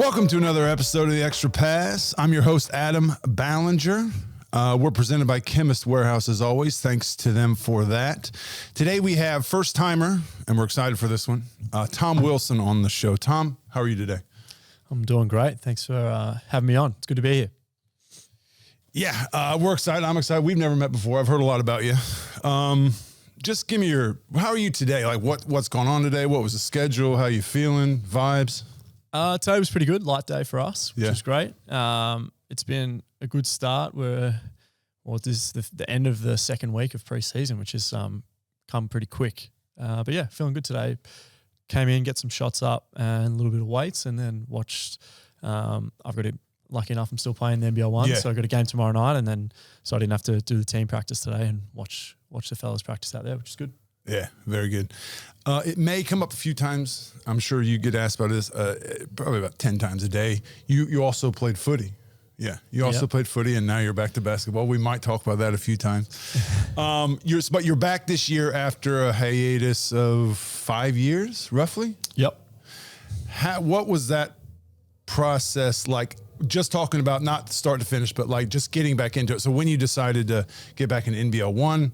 Welcome to another episode of The Extra Pass. I'm your host, Adam Ballinger. We're presented by Chemist Warehouse as always. Thanks to them for that. Today we have first timer, and we're excited for this one, Tom Wilson on the show. Tom, how are you today? I'm doing great. Thanks for having me on. It's good to be here. Yeah, we're excited. I'm excited. We've never met before. I've heard a lot about you. Just give me how are you today? Like what's going on today? What was the schedule? How you feeling? Vibes? Today was pretty good. Light day for us, which is great. It's been a good start. This is the end of the second week of pre-season, which has come pretty quick. But yeah, feeling good today. Came in, get some shots up and a little bit of weights, and then watched. Lucky enough, I'm still playing the NBL 1, so I got a game tomorrow night, and then so I didn't have to do the team practice today and watch the fellas practice out there, which is good. Yeah, very good. It may come up a few times. I'm sure you get asked about this probably about 10 times a day. You also played footy. Yeah, you also played footy, and now you're back to basketball. We might talk about that a few times. But you're back this year after a hiatus of 5 years, roughly? Yep. What was that process like? Just talking about not start to finish, but like just getting back into it. So when you decided to get back in NBL 1,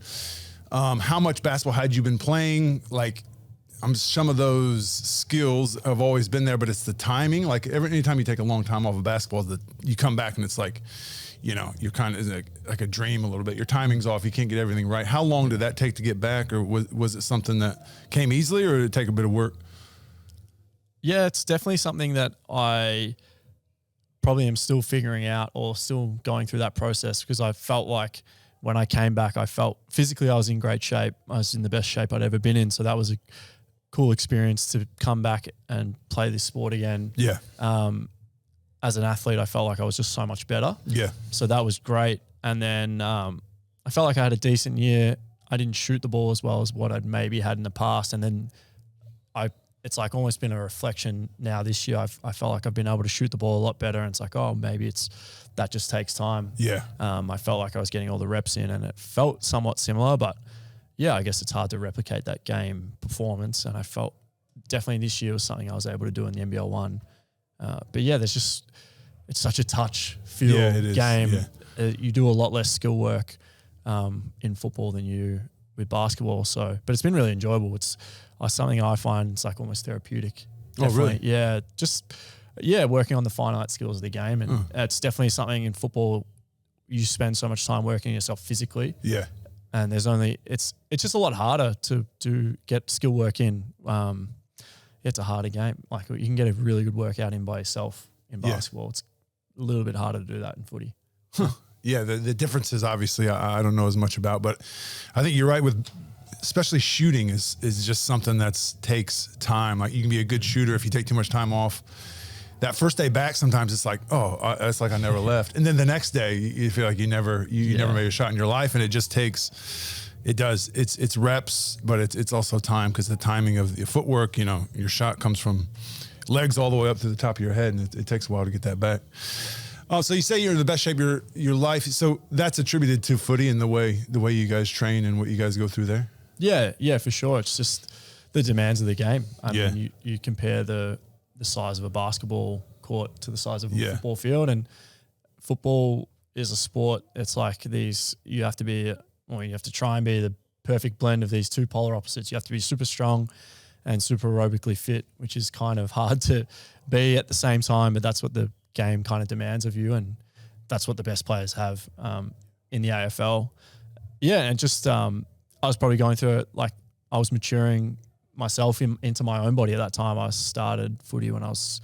how much basketball had you been playing? Like, some of those skills have always been there, but it's the timing. Like anytime you take a long time off of basketball, you come back and it's like, you're kind of like a dream a little bit. Your timing's off. You can't get everything right. How long did that take to get back, or was it something that came easily, or did it take a bit of work? Yeah, it's definitely something that I probably am still figuring out or still going through that process, because I felt like when I came back, I felt physically I was in great shape. I was in the best shape I'd ever been in. So that was a cool experience to come back and play this sport again. Yeah. As an athlete, I felt like I was just so much better. Yeah. So that was great. And then I felt like I had a decent year. I didn't shoot the ball as well as what I'd maybe had in the past. And then it's like almost been a reflection now this year. I felt like I've been able to shoot the ball a lot better, and it's like, oh, maybe that just takes time. Yeah. I felt like I was getting all the reps in, and it felt somewhat similar, but yeah, I guess it's hard to replicate that game performance. And I felt definitely this year was something I was able to do in the NBL 1. But yeah, it's such a touch feel game. Yeah. You do a lot less skill work in football than you with basketball. So, but it's been really enjoyable. It's something I find it's like almost therapeutic. Definitely. Oh, really? Yeah. Working on the finite skills of the game. And it's definitely something in football, you spend so much time working yourself physically. Yeah. And it's just a lot harder to get skill work in. It's a harder game. Like, you can get a really good workout in by yourself in basketball. It's a little bit harder to do that in footy. Yeah, the differences obviously I don't know as much about, but I think you're right with especially shooting is just something that takes time. Like, you can be a good shooter if you take too much time off. That first day back, sometimes it's like, it's like I never left. And then the next day you feel like you never made a shot in your life, and it just takes, it's reps, but it's also time, because the timing of the footwork, your shot comes from legs all the way up to the top of your head, and it takes a while to get that back. So you say you're in the best shape of your life. So that's attributed to footy and the way you guys train and what you guys go through there? Yeah, for sure. It's just the demands of the game. I mean, you compare the size of a basketball court to the size of a football field, and football is a sport. It's like you have to try and be the perfect blend of these two polar opposites. You have to be super strong and super aerobically fit, which is kind of hard to be at the same time, but that's what the game kind of demands of you, and that's what the best players have in the AFL. Yeah, and just I was probably going through it, like I was maturing myself into my own body at that time. I started footy when I was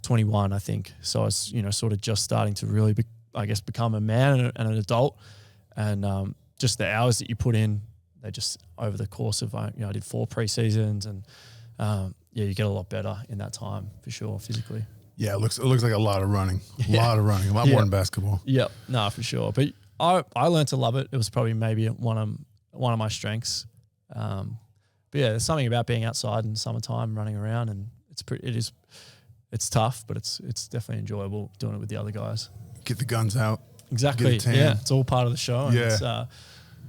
21, I think. So I was, sort of just starting to really, become a man and an adult, and just the hours that you put in, they just over the course of, I did 4 pre-seasons, and you get a lot better in that time for sure, physically. Yeah, it looks like a lot of running, a lot more than basketball. Yep, no, for sure. But I learned to love it. It was probably maybe one of my strengths. But yeah, there's something about being outside in summertime, running around, and it's tough, but it's definitely enjoyable doing it with the other guys. Get the guns out. Exactly. Yeah, it's all part of the show. And yeah. It's,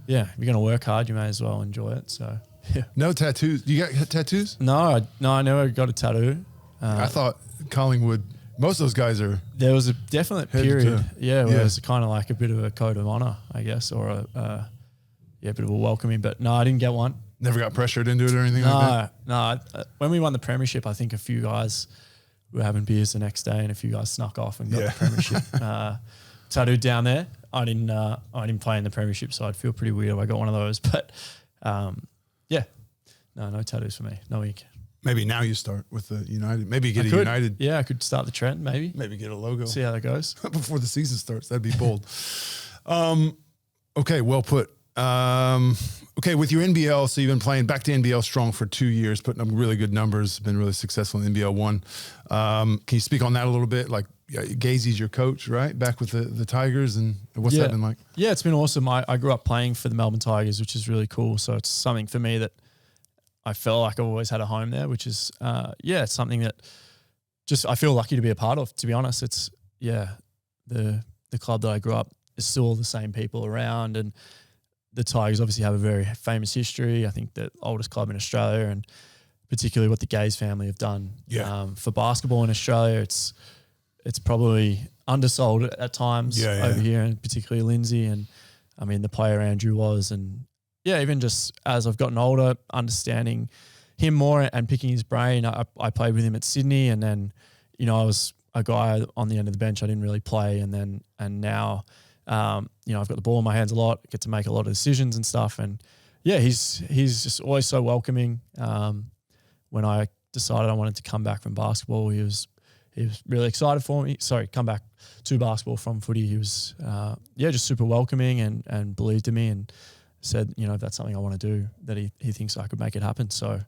if you're going to work hard, you may as well enjoy it. So yeah. No tattoos. You got tattoos? No, I never got a tattoo. I thought Collingwood Most of those guys are. There was a definite period, where Yeah. it was kind of like a bit of a code of honor, I guess, or a bit of a welcoming. But no, I didn't get one. Never got pressured into it or anything like that? No. When we won the premiership, I think a few guys were having beers the next day and a few guys snuck off and got the premiership tattooed down there. I didn't play in the premiership, so I'd feel pretty weird if I got one of those. But no tattoos for me. No ink. Maybe now you start with the United. Maybe you get a United. Yeah, I could start the trend maybe. Maybe get a logo. See how that goes. Before the season starts. That'd be bold. Okay, well put. Okay, with your NBL, so you've been playing back to NBL strong for 2 years, putting up really good numbers, been really successful in NBL 1. Can you speak on that a little bit? Like, Gazy's your coach, right? Back with the Tigers, and what's that been like? Yeah, it's been awesome. I grew up playing for the Melbourne Tigers, which is really cool. So it's something for me that I felt like I've always had a home there, which is, it's something that just I feel lucky to be a part of, to be honest. It's, the club that I grew up is still all the same people around, and the Tigers obviously have a very famous history. I think the oldest club in Australia, and particularly what the Gaze family have done for basketball in Australia. It's probably undersold at times over here, and particularly Lindsay. And I mean, the player Andrew was, and even just as I've gotten older, understanding him more and picking his brain. I played with him at Sydney, and then, I was a guy on the end of the bench. I didn't really play. And now, I've got the ball in my hands a lot, get to make a lot of decisions and stuff. And he's just always so welcoming. When I decided I wanted to come back from basketball, he was really excited for me. Sorry, come back to basketball from footy. He was, just super welcoming and believed in me and said, if that's something I want to do, that he thinks I could make it happen. So,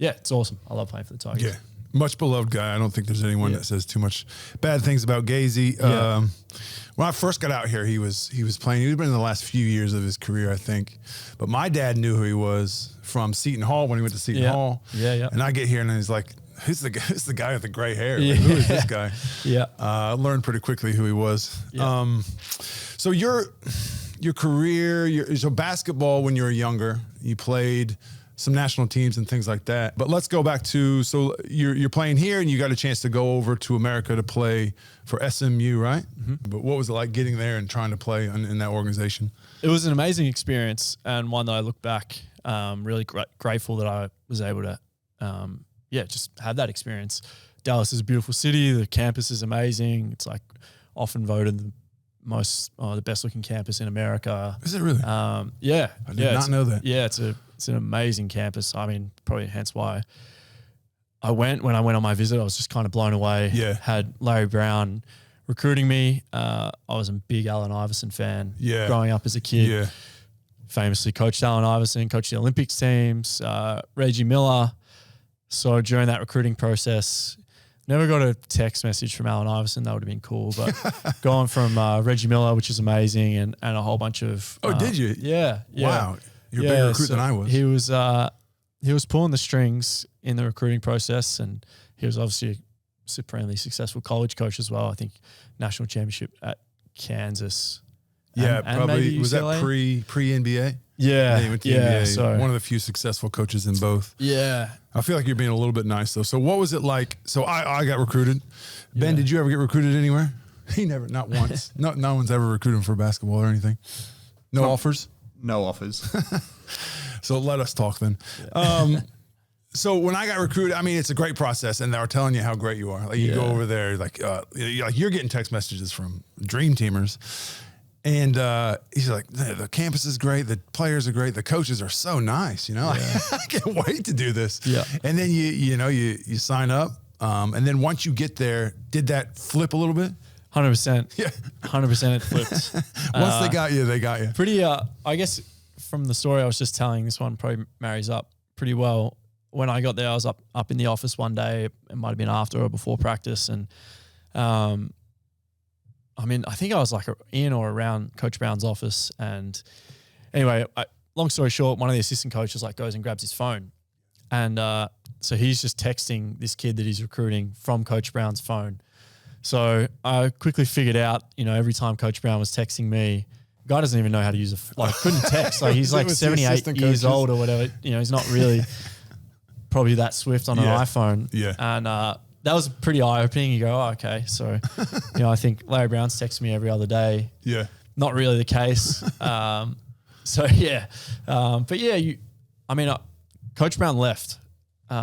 it's awesome. I love playing for the Tigers. Yeah. Much beloved guy. I don't think there's anyone that says too much bad things about Gazy. When I first got out here, he was playing. He'd been in the last few years of his career, I think. But my dad knew who he was from Seton Hall when he went to Seton Hall. Yeah. And I get here and he's like, who's the guy with the gray hair? Like, who is this guy? I learned pretty quickly who he was. So your career, so basketball when you were younger, you played some national teams and things like that. But let's go back to, so you're playing here and you got a chance to go over to America to play for SMU, right? Mm-hmm. But what was it like getting there and trying to play in that organization? It was an amazing experience, and one that I look back really grateful that I was able to just have that experience. Dallas is a beautiful city. The campus is amazing. It's like often voted the best looking campus in America. Is it really? I did not know that. Yeah, it's an amazing campus. I mean, probably hence why when I went on my visit, I was just kind of blown away. Yeah. Had Larry Brown recruiting me. I was a big Allen Iverson fan growing up as a kid. Yeah. Famously coached Allen Iverson, coached the Olympics teams, Reggie Miller. So during that recruiting process, never got a text message from Allen Iverson. That would have been cool. But going from Reggie Miller, which is amazing, and a whole bunch of... Oh, did you? Yeah. Wow. You're a bigger recruit than I was. He was pulling the strings in the recruiting process, and he was obviously a supremely successful college coach as well. I think national championship at Kansas. Yeah, and probably. maybe Was that UCLA? pre-NBA? Yeah. He went to NBA. So one of the few successful coaches in both. Yeah. I feel like you're being a little bit nice, though. So what was it like? So I got recruited. Ben, did you ever get recruited anywhere? He never, not once. No one's ever recruited him for basketball or anything. No offers? No offers. So let us talk then. So when I got recruited, I mean, it's a great process, and they're telling you how great you are. Like you go over there, you're getting text messages from dream teamers, and he's like, the campus is great, the players are great, the coaches are so nice. I can't wait to do this. Yeah. And then you sign up, and then once you get there, did that flip a little bit? 100%. Yeah. 100% it flipped. Once they got you, they got you. Pretty, I guess from the story I was just telling, this one probably marries up pretty well. When I got there, I was up in the office one day. It might have been after or before practice. And I think I was like in or around Coach Brown's office. And anyway, long story short, one of the assistant coaches goes and grabs his phone. And so he's just texting this kid that he's recruiting from Coach Brown's phone. So I quickly figured out, every time Coach Brown was texting me, guy doesn't even know how to use couldn't text. He's like 78 years old or whatever. He's not really probably that swift on an iPhone. Yeah. And that was pretty eye-opening. You go, oh, okay. So, I think Larry Brown's texting me every other day. Yeah. Not really the case. But yeah, Coach Brown left. So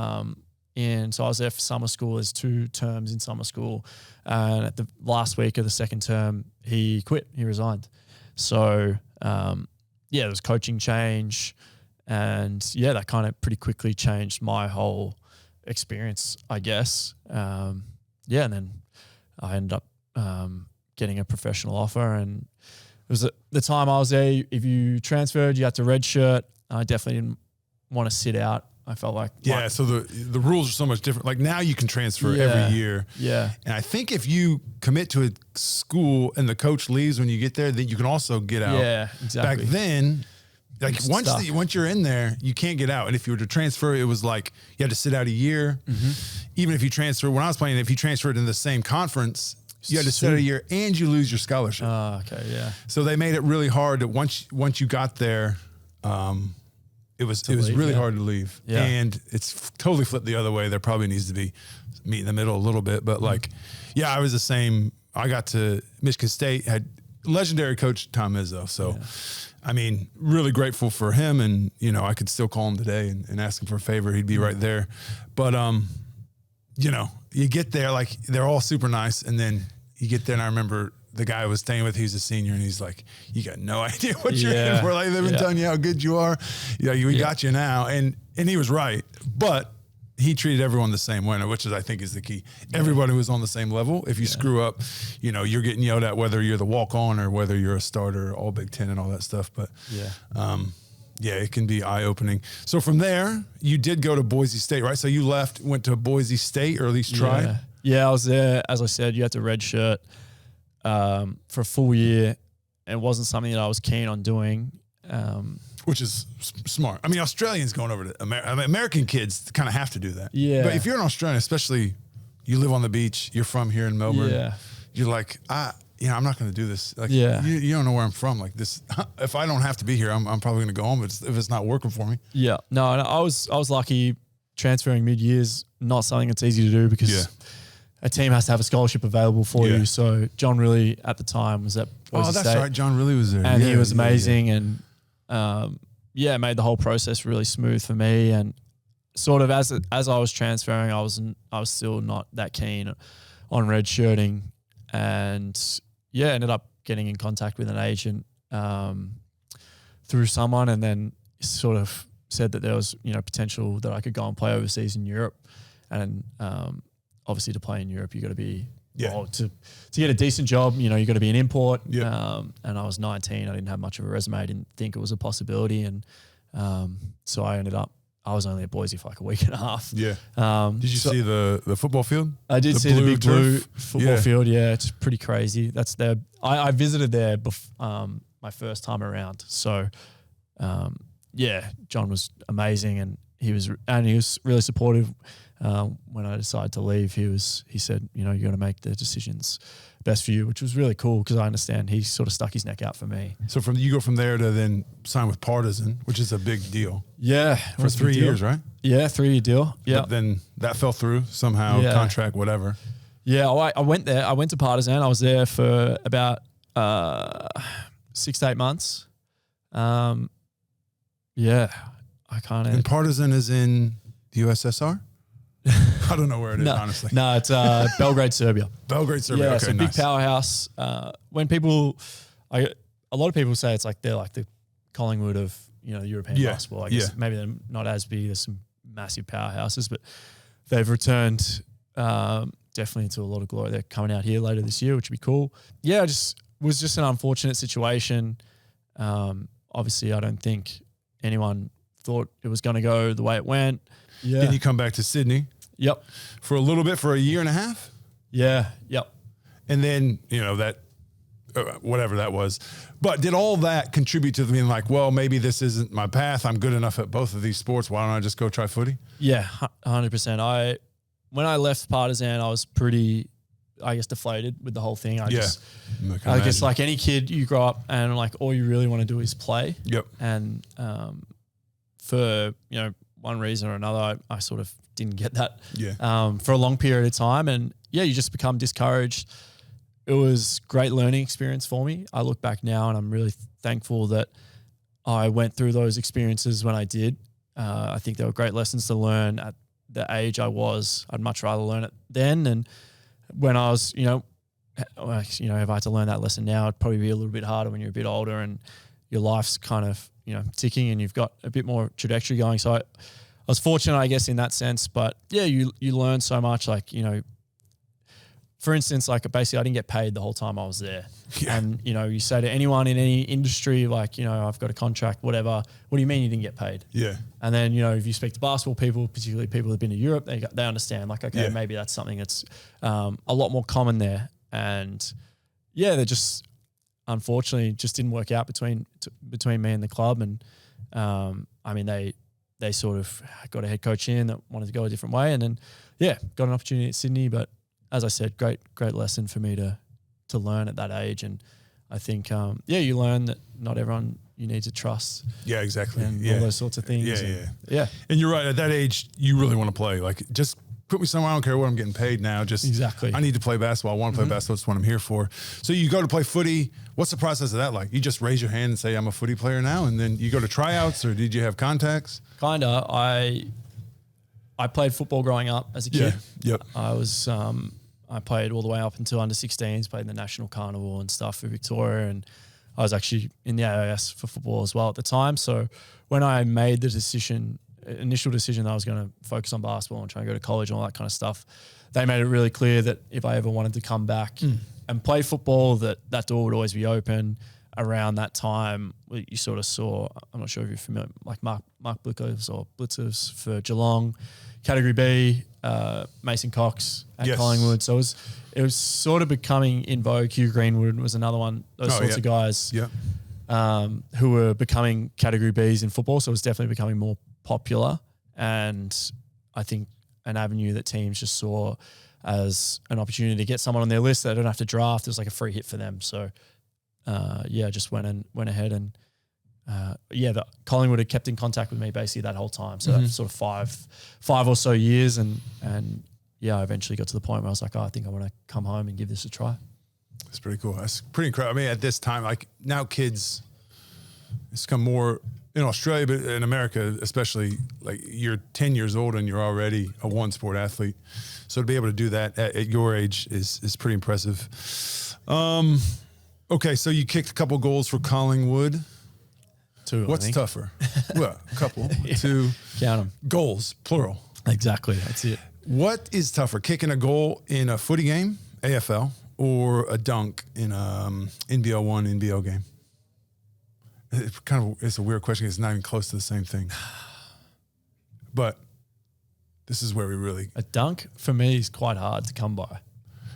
I was there for summer school. There's 2 terms in summer school. And at the last week of the second term, he quit. He resigned. So, there was coaching change. And, that kind of pretty quickly changed my whole experience, I guess. And then I ended up getting a professional offer. And it was at the time I was there, if you transferred, you had to redshirt. I definitely didn't want to sit out. I felt like so the rules are so much different. Like now you can transfer every year. Yeah. And I think if you commit to a school and the coach leaves when you get there, then you can also get out. Yeah, exactly. Back then, like once you're in there, you can't get out. And if you were to transfer, it was like you had to sit out a year. Mm-hmm. Even if you transfer, when I was playing, if you transferred in the same conference, you had to sit out a year and you lose your scholarship. Oh, okay, yeah. So they made it really hard that once you got there, it was really hard to leave. Yeah. And it's totally flipped the other way. There probably needs to be meet in the middle a little bit. But I was the same. I got to Michigan State, had legendary coach Tom Izzo. So, really grateful for him. And, I could still call him today and ask him for a favor. He'd be right there. But, you get there, like they're all super nice. And then you get there and I remember the guy I was staying with, he's a senior, and he's like, you got no idea what you're in for. Like, they've been telling you how good you are. We got you now. And he was right. But he treated everyone the same way, which I think is the key. Everybody was on the same level. If you screw up, you're getting yelled at, whether you're the walk-on or whether you're a starter, all Big Ten and all that stuff. But it can be eye-opening. So from there, you did go to Boise State, right? So you went to Boise State, or at least tried? Yeah, I was there. As I said, you had to redshirt for a full year. It wasn't something that I was keen on doing. Which is smart. I mean, Australians going over to American kids kind of have to do that. Yeah. But if you're an Australian, especially you live on the beach, you're from here in Melbourne, you're like, I'm not going to do this. Like, you don't know where I'm from. Like this, if I don't have to be here, I'm probably going to go home if it's not working for me. Yeah. No, I was lucky. Transferring mid-years, not something that's easy to do because a team has to have a scholarship available for you. So John Riley at the time was at Boise State. Right. John Riley was there. And he was amazing and made the whole process really smooth for me. And sort of as I was transferring, I was still not that keen on redshirting, and ended up getting in contact with an agent through someone, and then sort of said that there was potential that I could go and play overseas in Europe, and obviously to play in Europe you got to be to get a decent job, you got to be an import. And I was 19. I didn't have much of a resume. I didn't think it was a possibility. And so I was only at Boise for like a week and a half. Yeah. Did you see the football field? I did see the big blue football field. Yeah, it's pretty crazy. That's there. I visited there my first time around. So, John was amazing, and he was really supportive. When I decided to leave, he said, you got to make the decisions best for you, which was really cool because I understand he sort of stuck his neck out for me. So you go from there to then sign with Partizan, which is a big deal. Yeah. For 3 years, right? Yeah, 3-year deal. Yeah. But then that fell through somehow, contract, whatever. Yeah, I went there. I went to Partizan. I was there for about 6 to 8 months. I kind of... And Partizan is in the USSR? I don't know where it is, honestly. No, it's Belgrade, Serbia. Belgrade, Serbia. Yeah, okay, it's a big powerhouse. When a lot of people say they're like the Collingwood of European basketball. I guess maybe they're not as big. There's some massive powerhouses, but they've returned definitely into a lot of glory. They're coming out here later this year, which would be cool. Yeah, it was just an unfortunate situation. Obviously, I don't think anyone thought it was going to go the way it went. Yeah. Then you come back to Sydney. Yep. For a little bit, for a year and a half. Yeah. Yep. And then, that, whatever that was. But did all that contribute to being like, well, maybe this isn't my path. I'm good enough at both of these sports. Why don't I just go try footy? Yeah, 100%. When I left Partizan, I was pretty, deflated with the whole thing. I guess like any kid, you grow up and like all you really want to do is play. Yep. And for, one reason or another, I sort of didn't get that for a long period of time. And you just become discouraged. It was a great learning experience for me. I look back now and I'm really thankful that I went through those experiences when I did. I think there were great lessons to learn at the age I was. I'd much rather learn it then. And when I was, if I had to learn that lesson now, it'd probably be a little bit harder when you're a bit older and your life's kind of, ticking and you've got a bit more trajectory going. So I was fortunate, I guess, in that sense. But you learn so much. Like, for instance, like basically I didn't get paid the whole time I was there. Yeah. And, you say to anyone in any industry, like, I've got a contract, whatever. What do you mean you didn't get paid? Yeah. And then, if you speak to basketball people, particularly people who've been to Europe, they understand like, okay, maybe that's something that's a lot more common there. And they just, unfortunately, just didn't work out between me and the club. And they sort of got a head coach in that wanted to go a different way. And then, got an opportunity at Sydney, but as I said, great lesson for me to learn at that age. And I think, you learn that not everyone you need to trust. Yeah, exactly. And all those sorts of things. Yeah. And you're right. At that age, you really want to play. Like, just put me somewhere. I don't care what I'm getting paid now. Just exactly. I need to play basketball. I want to play basketball. That's what I'm here for. So you go to play footy. What's the process of that like? You just raise your hand and say, I'm a footy player now, and then you go to tryouts, or did you have contacts? Kinda. I played football growing up as a kid. Yeah. Yep. I played all the way up until under 16s, played in the National Carnival and stuff for Victoria. And I was actually in the AIS for football as well at the time. So when I made the initial decision that I was going to focus on basketball and try and go to college and all that kind of stuff, they made it really clear that if I ever wanted to come back and play football, that door would always be open. Around that time, you sort of saw, I'm not sure if you're familiar, like Mark Blitzers or Blitzers for Geelong, Category B, Mason Cox at Collingwood. So it was sort of becoming in vogue. Hugh Greenwood was another one, those sorts of guys who were becoming Category Bs in football. So it was definitely becoming more popular. And I think an avenue that teams just saw as an opportunity to get someone on their list that they don't have to draft. It was like a free hit for them. So just went ahead and the Collingwood had kept in contact with me basically that whole time. So that's sort of five or so years, and I eventually got to the point where I was like, I think I want to come home and give this a try. That's pretty cool. That's pretty incredible. I mean, at this time, like now, kids, it's come more in Australia, but in America especially. Like you're 10 years old and you're already a one sport athlete. So to be able to do that at your age is pretty impressive. Okay, so you kicked a couple goals for Collingwood. 2. What's tougher? Well, a couple. 2. Count them. Goals, plural. Exactly. That's it. What is tougher, kicking a goal in a footy game, AFL, or a dunk in a NBL 1, NBL game? It's a weird question. It's not even close to the same thing. But this is where we really... A dunk, for me, is quite hard to come by.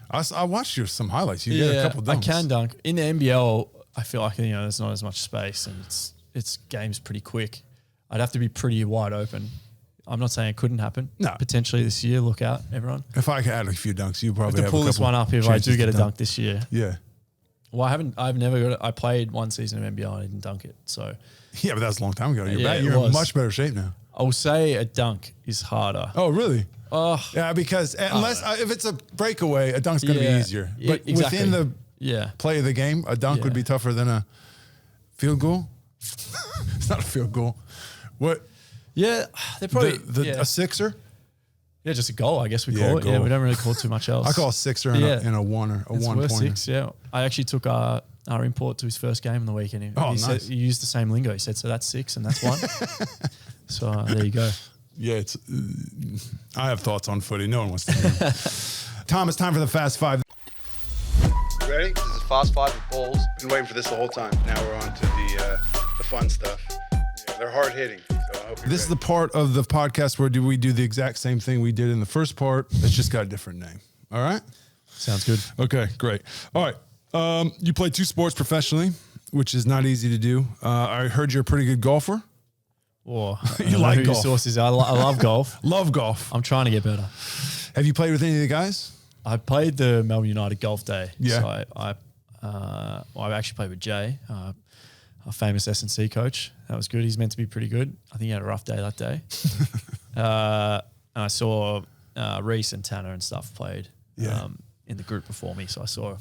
I watched some highlights. You get a couple dunks. I can dunk. In the NBL, I feel like there's not as much space and it's game's pretty quick. I'd have to be pretty wide open. I'm not saying it couldn't happen. No. Potentially this year, look out, everyone. If I could add a few dunks, you probably have to pull this one up if I do get a dunk this year. Yeah. Well, I've never got it. I played one season of NBL and I didn't dunk it. So yeah, but that was a long time ago. You're in much better shape now. I will say a dunk is harder. Oh, really? Yeah, because if it's a breakaway, a dunk's going to be easier. But within the play of the game, a dunk would be tougher than a field goal. It's not a field goal. What? Yeah, they're probably a sixer. Yeah, just a goal, I guess we call it. Goal. Yeah, we don't really call it too much else. I call a sixer and a one or a it's 1 pointer. 6, yeah. I actually took our import to his first game on the weekend. He said, he used the same lingo. He said, so that's 6 and that's 1. So there you go. Yeah, I have thoughts on footy. No one wants to hear them. Tom, it's time for the Fast Five. Ready? This is Fast Five with balls. Been waiting for this the whole time. Now we're on to the fun stuff. Yeah, they're hard hitting. So I hope this is the part of the podcast where we do the exact same thing we did in the first part. It's just got a different name. All right? Sounds good. Okay, great. All right. You play 2 sports professionally, which is not easy to do. I heard you're a pretty good golfer. Oh, you like golf. Sources. I love golf. Love golf. I'm trying to get better. Have you played with any of the guys? I played the Melbourne United golf day. Yeah. So I actually played with Jay. a famous S&C coach. That was good. He's meant to be pretty good. I think he had a rough day that day. And I saw Reese and Tanner and stuff played in the group before me. So I saw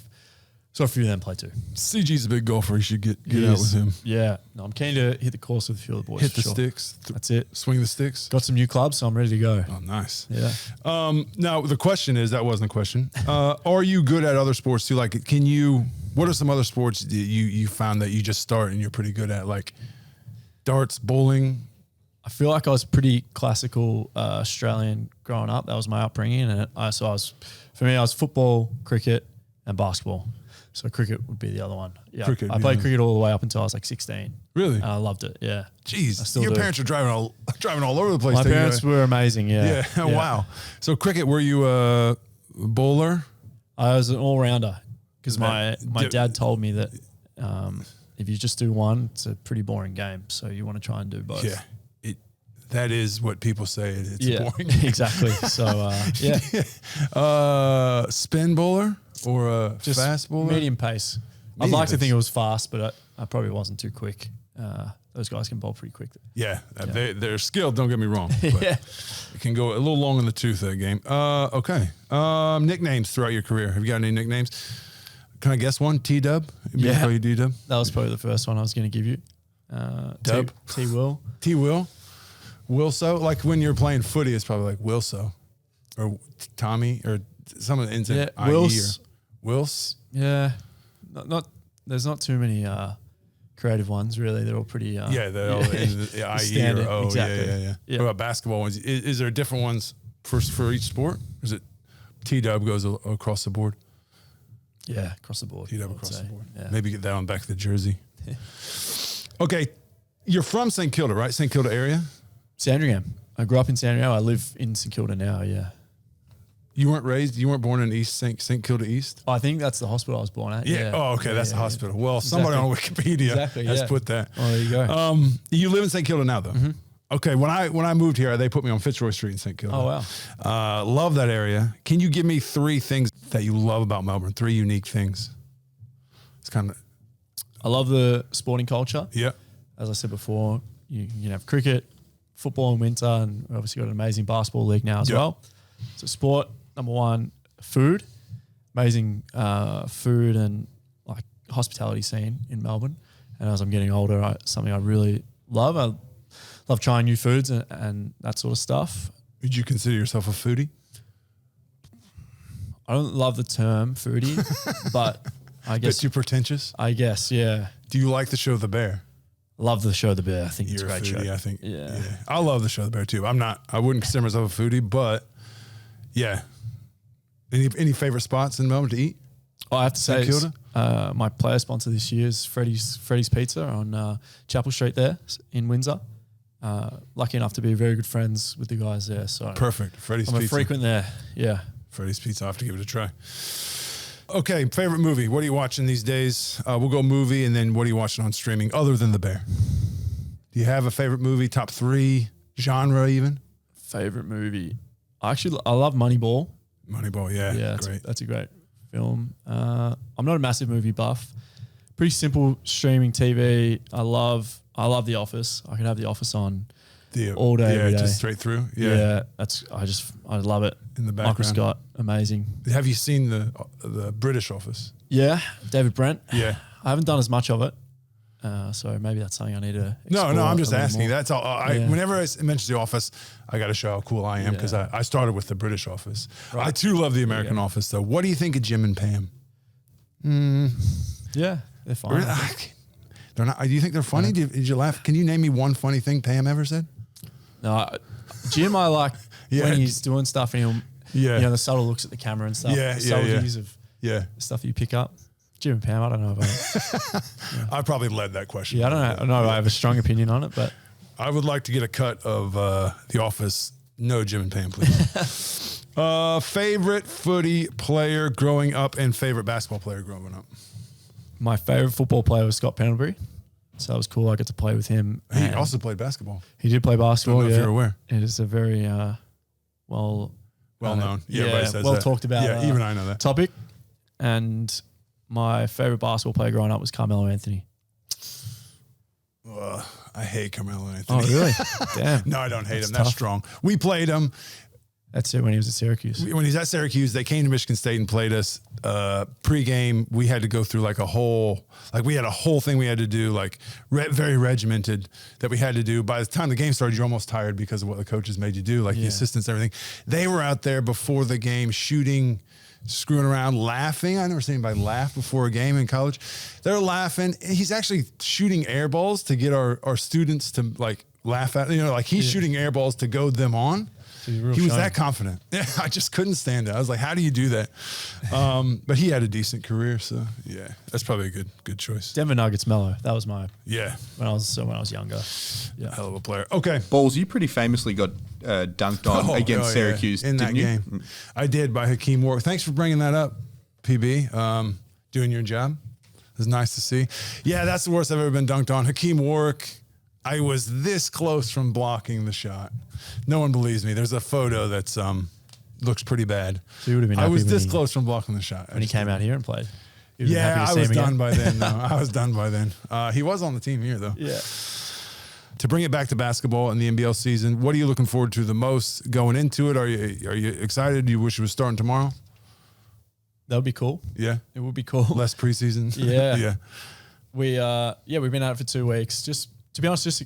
a few of them play too. CG's a big golfer. You should get out with him. Yeah. No, I'm keen to hit the course with a few of the boys. Hit the sticks. That's it. Swing the sticks. Got some new clubs, so I'm ready to go. Oh, nice. Yeah. Now, the question is, that wasn't a question. Are you good at other sports too? Like, what are some other sports that you found that you just start and you're pretty good at? Like darts, bowling? I feel like I was pretty classical Australian growing up. That was my upbringing. And I was football, cricket, and basketball. So cricket would be the other one. Yeah, cricket, I played cricket all the way up until I was like 16. Really? And I loved it. Yeah. Jeez, your parents are driving all over the place. My parents were amazing. Yeah. Yeah. Wow. So cricket, were you a bowler? I was an all rounder because my dad told me that if you just do one, it's a pretty boring game. So you want to try and do both. Yeah. That is what people say. It's boring. Exactly. So spin bowler or just fast bowler? Medium pace. I'd like to think it was fast, but I probably wasn't too quick. Those guys can bowl pretty quick. Yeah. They're skilled, don't get me wrong. But it can go a little long in the tooth, that game. Okay. Nicknames throughout your career. Have you got any nicknames? Can I guess one? T-Dub? Yeah. Call you D-Dub? That was probably the first one I was going to give you. Dub? T-Will. T-Will? Wilso? Like when you're playing footy, it's probably like Wilso or Tommy or some of the ends in Wils. Wils? Yeah. Not. There's not too many creative ones, really. They're all pretty... they're all in the IE standard. or O. Exactly. Yeah. What about basketball ones? Is there different ones for each sport? Or is it T-Dub goes across the board? Yeah, across the board. T-Dub across the board. Yeah. Maybe get that on back of the jersey. Okay. You're from St Kilda, right? St Kilda area? Sandringham. I grew up in Sandringham. I live in St Kilda now, yeah. You weren't born in St Kilda East? I think that's the hospital I was born at. Yeah. Oh, okay. That's the hospital. Well, somebody on Wikipedia has put that. Oh, there you go. You live in St Kilda now, though? Mm-hmm. Okay. When I moved here, they put me on Fitzroy Street in St Kilda. Oh, wow. Love that area. Can you give me 3 things that you love about Melbourne? 3 unique things. It's kind of... I love the sporting culture. Yeah. As I said before, you can have cricket, football in winter, and we've obviously got an amazing basketball league now as well. So sport, number 1, food, amazing food and like hospitality scene in Melbourne. And as I'm getting older, something I really love. I love trying new foods and that sort of stuff. Would you consider yourself a foodie? I don't love the term foodie, but I guess... Bit too pretentious? I guess, yeah. Do you like the show The Bear? Love the show The Bear. I think it's a You're great a foodie, show. I think. Yeah. I love the show The Bear too. I wouldn't consider myself a foodie, but yeah. Any favorite spots in Melbourne to eat? I have to say, my player sponsor this year is Freddy's Pizza on Chapel Street there in Windsor. Lucky enough to be very good friends with the guys there. So perfect. Freddy's Pizza. I'm a frequent there. Yeah. Freddy's Pizza. I'll have to give it a try. Okay, favorite movie. What are you watching these days? We'll go movie, and then what are you watching on streaming other than The Bear? Do you have a favorite movie? Top 3 genre even? Favorite movie? I love Moneyball. Moneyball, yeah, great. That's a great film. I'm not a massive movie buff. Pretty simple streaming TV. I love The Office. I can have The Office on all day, every day. Just straight through. Yeah, I love it. In the background, Michael Scott, amazing. Have you seen the British Office? Yeah, David Brent. Yeah, I haven't done as much of it, so maybe that's something I need to explore. No, I'm just asking. More. That's all. Whenever I mention The Office, I got to show how cool I am because I started with the British Office. Right. I too love the American Office, though. What do you think of Jim and Pam? Yeah, they're fine. They're not. Do you think they're funny? Did you laugh? Can you name me one funny thing Pam ever said? No, Jim, I like when he's doing stuff and he'll, the subtle looks at the camera and stuff. Subtleties of stuff you pick up. Jim and Pam, I don't know about it. I probably led that question. Yeah, I don't know. I have a strong opinion on it, but I would like to get a cut of The Office. No Jim and Pam, please. Favorite footy player growing up and favorite basketball player growing up? My favorite football player was Scott Pendlebury. So that was cool. I got to play with him. He also played basketball. He did play basketball. Don't know if you're aware. It is a very well known. Everybody says well that. Talked about. Yeah, even I know that topic. And my favorite basketball player growing up was Carmelo Anthony. I hate Carmelo Anthony. Oh, really? Damn. No, I don't hate him. tough. That's strong. We played him. That's it when he was at Syracuse. When he's at Syracuse, they came to Michigan State and played us. Pre-game, we had to go through like a whole thing we had to do, like very regimented that we had to do. By the time the game started, you're almost tired because of what the coaches made you do, like the assistants, everything. They were out there before the game shooting, screwing around, laughing. I never seen anybody laugh before a game in college. They're laughing. He's actually shooting air balls to get our students to like laugh at, like he's shooting air balls to goad them on. He was that confident. Yeah, I just couldn't stand it. I was like, how do you do that? But he had a decent career, so yeah, that's probably a good choice. Denver Nuggets Melo. That was my when I was younger. Yeah, hell of a player. Okay, Balls, you pretty famously got dunked on against Syracuse in that game. You? I did by Hakeem Warwick. Thanks for bringing that up, PB. Doing your job. It was nice to see. Yeah, that's the worst I've ever been dunked on. Hakeem Warwick. I was this close from blocking the shot. No one believes me. There's a photo that's looks pretty bad. So you would have been. I was this close from blocking the shot when he came out here and played. Yeah, I was done by then. No, I was done by then. He was on the team here though. Yeah. To bring it back to basketball and the NBL season, what are you looking forward to the most going into it? Are you excited? Do you wish it was starting tomorrow? That would be cool. Yeah, it would be cool. Less preseason. Yeah, yeah. We've been at it for 2 weeks. Just to be honest, just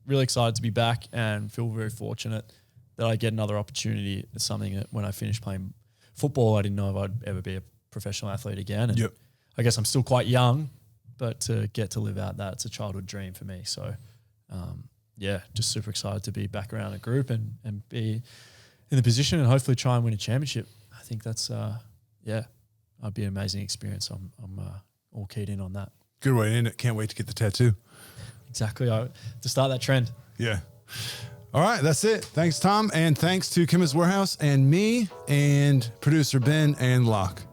really excited to be back and feel very fortunate that I get another opportunity. It's something that when I finished playing football, I didn't know if I'd ever be a professional athlete again. And I guess I'm still quite young, but to get to live out that, it's a childhood dream for me. So, just super excited to be back around a group and be in the position and hopefully try and win a championship. I think that's, that'd be an amazing experience. I'm all keyed in on that. Good way to end it. Can't wait to get the tattoo. Exactly. To start that trend. Yeah. All right. That's it. Thanks, Tom. And thanks to Kim's Warehouse and me and producer Ben and Locke.